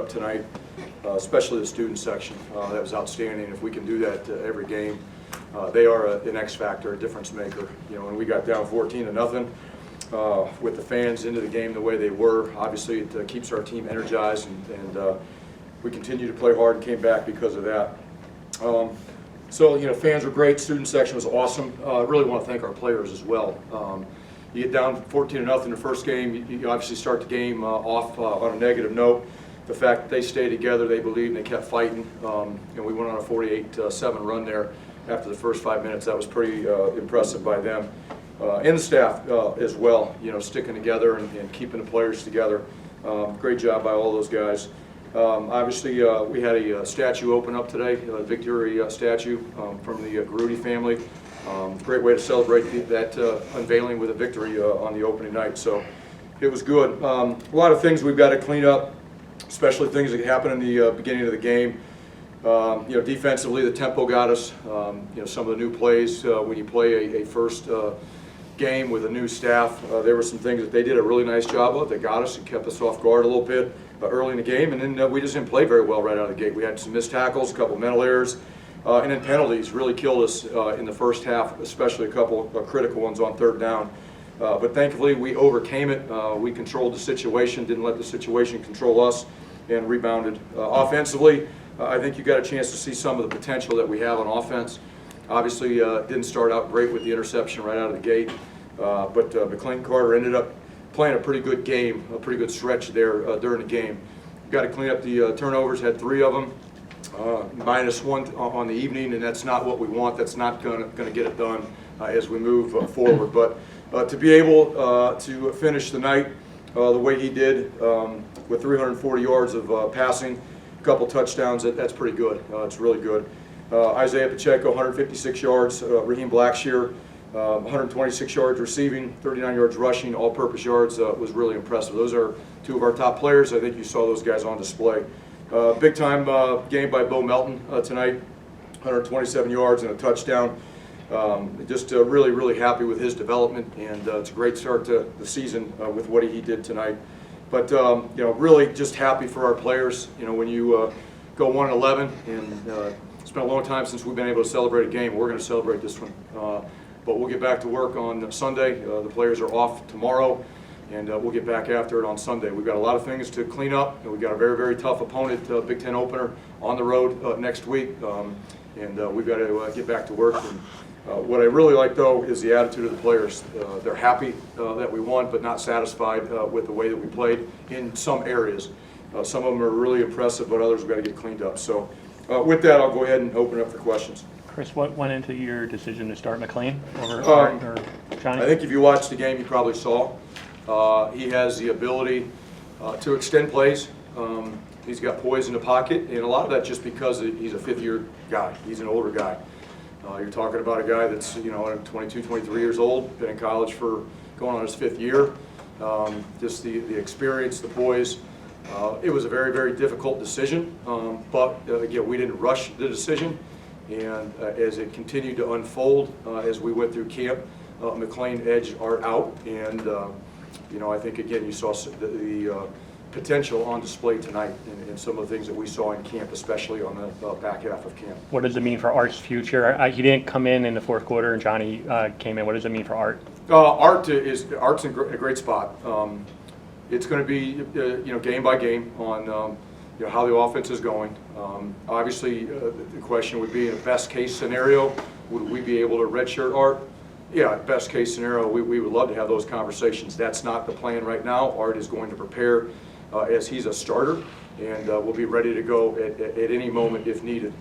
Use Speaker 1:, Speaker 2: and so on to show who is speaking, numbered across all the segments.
Speaker 1: up tonight, especially the student section. That was outstanding. If we can do that every game, they are an X factor, a difference maker. You know, when we got down 14-0 with the fans into the game the way they were, obviously it keeps our team energized, and we continue to play hard and came back because of that. So, you know, fans were great. Student section was awesome. I really want to thank our players as well. You get down 14-0 in the first game, you obviously start the game off on a negative note. The fact that they stayed together, they believed, and they kept fighting. And we went on a 48-7 run there after the first 5 minutes. That was pretty impressive by them. And the staff as well, you know, sticking together and keeping the players together. Great job by all those guys. Obviously, we had a statue open up today, a victory statue from the Garuti family. Great way to celebrate that unveiling with a victory on the opening night. So it was good. A lot of things we've got to clean up, especially things that happened in the beginning of the game. You know, defensively, the tempo got us. You know, some of the new plays when you play a first game with a new staff, there were some things that they did a really nice job of that got us and kept us off guard a little bit early in the game, and then we just didn't play very well right out of the gate. We had some missed tackles, a couple of mental errors, and then penalties really killed us in the first half, especially a couple of critical ones on third down. But thankfully, we overcame it. We controlled the situation, didn't let the situation control us, and rebounded. Offensively, I think you got a chance to see some of the potential that we have on offense. Obviously, didn't start out great with the interception right out of the gate, but McLean Carter ended up playing a pretty good game, a pretty good stretch there during the game. Got to clean up the turnovers, had 3 of them, -1 on the evening, and that's not what we want. That's not going to get it done as we move forward. But to be able to finish the night the way he did with 340 yards of passing, a couple touchdowns, that's pretty good. It's really good. Isaiah Pacheco, 156 yards. Raheem Blackshear, 126 yards receiving, 39 yards rushing, all-purpose yards was really impressive. Those are 2 of our top players. I think you saw those guys on display. Big-time game by Bo Melton tonight, 127 yards and a touchdown. Just really, really happy with his development, and it's a great start to the season with what he did tonight. But you know, really just happy for our players. You know, when you go 1-11, and it's been a long time since we've been able to celebrate a game. We're going to celebrate this one. But we'll get back to work on Sunday. The players are off tomorrow, and we'll get back after it on Sunday. We've got a lot of things to clean up, and we've got a very, very tough opponent, Big Ten opener, on the road next week, and we've got to get back to work. And what I really like, though, is the attitude of the players. They're happy that we won, but not satisfied with the way that we played in some areas. Some of them are really impressive, but others have got to get cleaned up. So with that, I'll go ahead and open up for questions.
Speaker 2: Chris, what went into your decision to start McLean over Art or Johnny?
Speaker 1: I think if you watched the game, you probably saw he has the ability to extend plays. He's got poise in the pocket, and a lot of that just because he's a 5th-year guy. He's an older guy. You're talking about a guy that's, you know, 22, 23 years old, been in college for going on his 5th year. Just the experience, the poise. It was a very, very difficult decision, but again, we didn't rush the decision. And as it continued to unfold, as we went through camp, McLean edged Art out, and you know, I think again you saw the potential on display tonight in some of the things that we saw in camp, especially on the back half of camp.
Speaker 2: What does it mean for Art's future? He didn't come in the 4th quarter, and Johnny came in. What does it mean for Art? Art's
Speaker 1: in a great spot. It's going to be you know, game by game on you know, how the offense is going. Obviously, the question would be, in a best case scenario, would we be able to redshirt Art? Yeah, best case scenario, we would love to have those conversations. That's not the plan right now. Art is going to prepare as he's a starter, and we'll be ready to go at any moment if needed.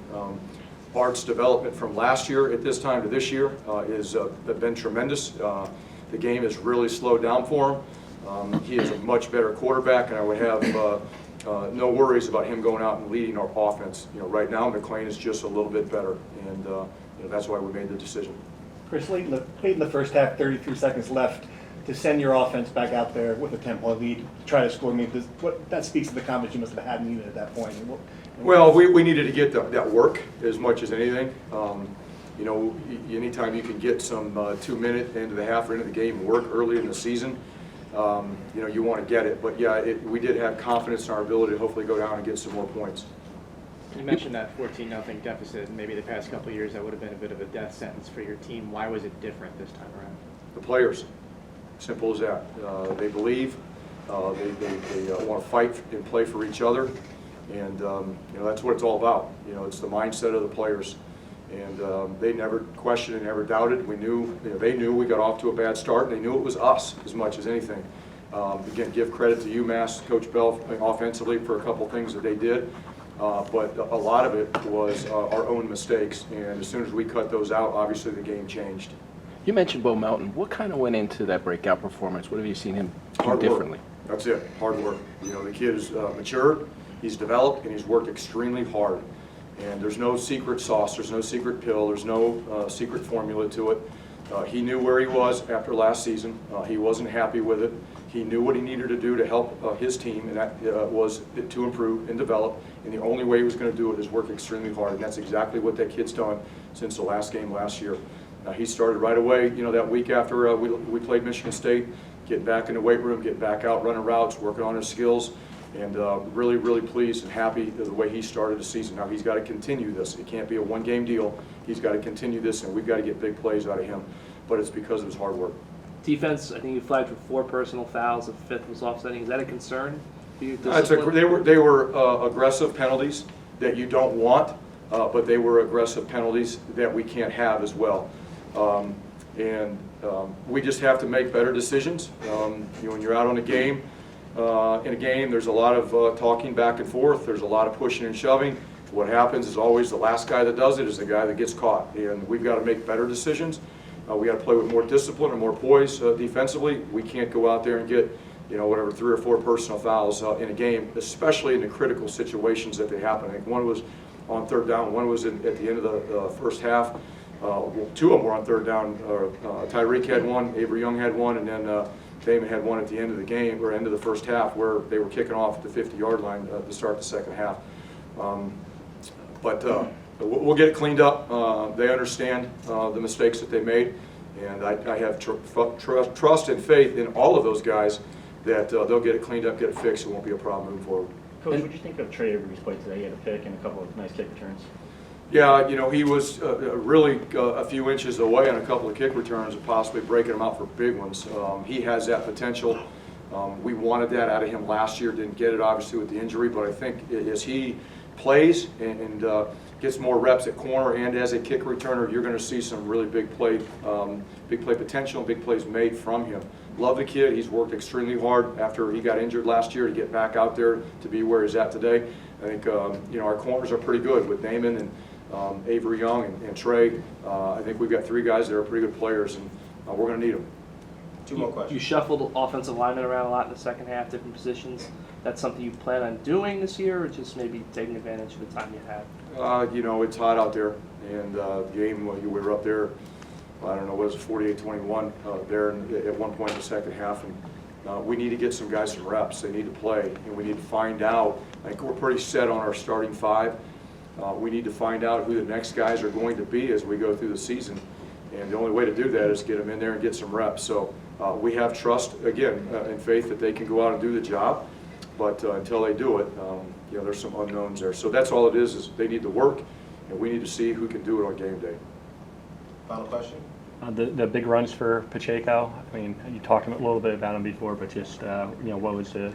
Speaker 1: Art's development from last year at this time to this year has been tremendous. The game has really slowed down for him. He is a much better quarterback, and I would have no worries about him going out and leading our offense. You know, right now McLean is just a little bit better, and you know, that's why we made the decision.
Speaker 3: Chris, late in the first half, 33 seconds left, to send your offense back out there with a 10-point lead, to try to score. I mean, that speaks to the confidence you must have had needed at that point.
Speaker 1: Well, we needed to get that work as much as anything. You know, anytime you can get some 2 minutes into the half or into the game work early in the season, you know, you want to get it. But yeah, we did have confidence in our ability to hopefully go down and get some more points.
Speaker 4: You mentioned that 14-0 deficit, and maybe the past couple of years that would have been a bit of a death sentence for your team. Why was it different this time around?
Speaker 1: The players, simple as that. They believe, they want to fight and play for each other, and you know, that's what it's all about. You know, it's the mindset of the players, and they never questioned and never doubted. We knew, you know, they knew we got off to a bad start, and they knew it was us as much as anything. Again, give credit to UMass, Coach Bell, offensively for a couple things that they did. But a lot of it was our own mistakes, and as soon as we cut those out, obviously the game changed.
Speaker 5: You mentioned Bo Melton. What kind of went into that breakout performance? What have you seen him do
Speaker 1: Hard
Speaker 5: differently?
Speaker 1: work. That's it, hard work. You know, the kid is matured, he's developed, and he's worked extremely hard. And there's no secret sauce, there's no secret pill, there's no secret formula to it. He knew where he was after last season. He wasn't happy with it. He knew what he needed to do to help his team, and that was to improve and develop. And the only way he was going to do it is work extremely hard, and that's exactly what that kid's done since the last game last year. He started right away, you know, that week after we played Michigan State, getting back in the weight room, getting back out, running routes, working on his skills, and really, really pleased and happy the way he started the season. Now he's got to continue this. It can't be a one-game deal. He's got to continue this, and we've got to get big plays out of him. But it's because of his hard work.
Speaker 6: Defense, I think you flagged for 4 personal fouls. The 5th was offsetting. Is that a concern for you?
Speaker 1: They were aggressive penalties that you don't want, but they were aggressive penalties that we can't have as well. We just have to make better decisions. You know, when you're out on a game, in a game, there's a lot of talking back and forth. There's a lot of pushing and shoving. What happens is always the last guy that does it is the guy that gets caught, and we've got to make better decisions. We got to play with more discipline and more poise defensively. We can't go out there and get, you know, whatever 3 or 4 personal fouls in a game, especially in the critical situations that they happen. I think one was on 3rd down, one was at the end of the first half. 2 of them were on 3rd down. Tyreek had one, Avery Young had one, and then Damon had one at the end of the game, or end of the first half, where they were kicking off at the 50-yard line to start the second half. We'll get it cleaned up. They understand the mistakes that they made, and I have trust and faith in all of those guys that they'll get it cleaned up, get it fixed. It won't be a problem moving forward.
Speaker 7: Coach, what did you think of Trey Avery's play today? He had a pick and a couple of nice kick returns.
Speaker 1: Yeah, you know, he was really a few inches away on a couple of kick returns and possibly breaking them out for big ones. He has that potential. We wanted that out of him last year. Didn't get it, obviously, with the injury, but I think as he plays and gets more reps at corner and as a kick returner, you're going to see some really big play potential and big plays made from him. Love the kid. He's worked extremely hard after he got injured last year to get back out there to be where he's at today. I think you know, our corners are pretty good with Damon and Avery Young and Trey. I think we've got 3 guys that are pretty good players, and we're going to need them.
Speaker 8: 2 more questions.
Speaker 6: You shuffled offensive linemen around a lot in the second half, different positions. That's something you plan on doing this year, or just maybe taking advantage of the time you have?
Speaker 1: You know, it's hot out there, and the game, we were up there, I don't know, what was it, 48-21 there at one point in the second half, and we need to get some guys some reps. They need to play, and we need to find out. I think we're pretty set on our starting 5. We need to find out who the next guys are going to be as we go through the season, and the only way to do that is get them in there and get some reps. So we have trust, again, and faith that they can go out and do the job. But until they do it, you know, there's some unknowns there. So that's all it is they need to work, and we need to see who can do it on game day.
Speaker 8: Final question?
Speaker 2: The big runs for Pacheco. I mean, you talked a little bit about him before, but just you know, what was the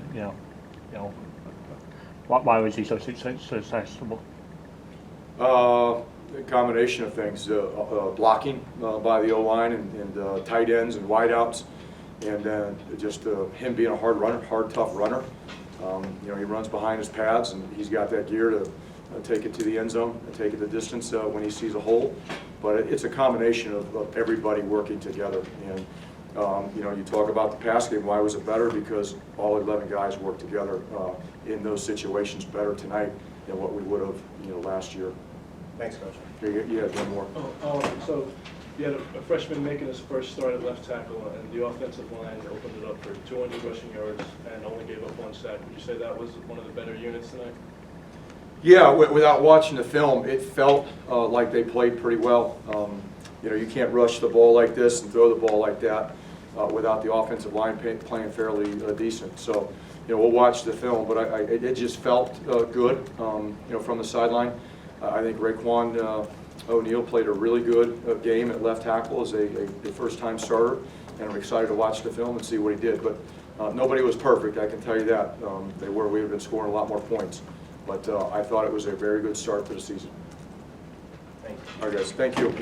Speaker 2: why was he so successful?
Speaker 1: A combination of things: blocking by the O-line and tight ends and wideouts, and just him being a hard runner, tough runner. You know, he runs behind his pads, and he's got that gear to take it to the end zone and take it the distance when he sees a hole. But it's a combination of everybody working together. And you know, you talk about the pass game. Why was it better? Because all 11 guys worked together in those situations better tonight than what we would have, you know, last year.
Speaker 8: Thanks, Coach.
Speaker 1: You had one more.
Speaker 9: So you had a freshman making his first start at left tackle, and the offensive line opened it up for 200 rushing yards and only gave up 1 sack. Would you say that was one of the better units tonight?
Speaker 1: Yeah, without watching the film, it felt like they played pretty well. You know, you can't rush the ball like this and throw the ball like that. without the offensive line playing fairly decent. So, we'll watch the film, but it just felt good, from the sideline. I think Raekwon O'Neal played a really good game at left tackle as a first-time starter, and I'm excited to watch the film and see what he did. But nobody was perfect, I can tell you that. We would have been scoring a lot more points. But I thought it was a very good start to the season.
Speaker 8: Thank you.
Speaker 1: All right, guys, thank you.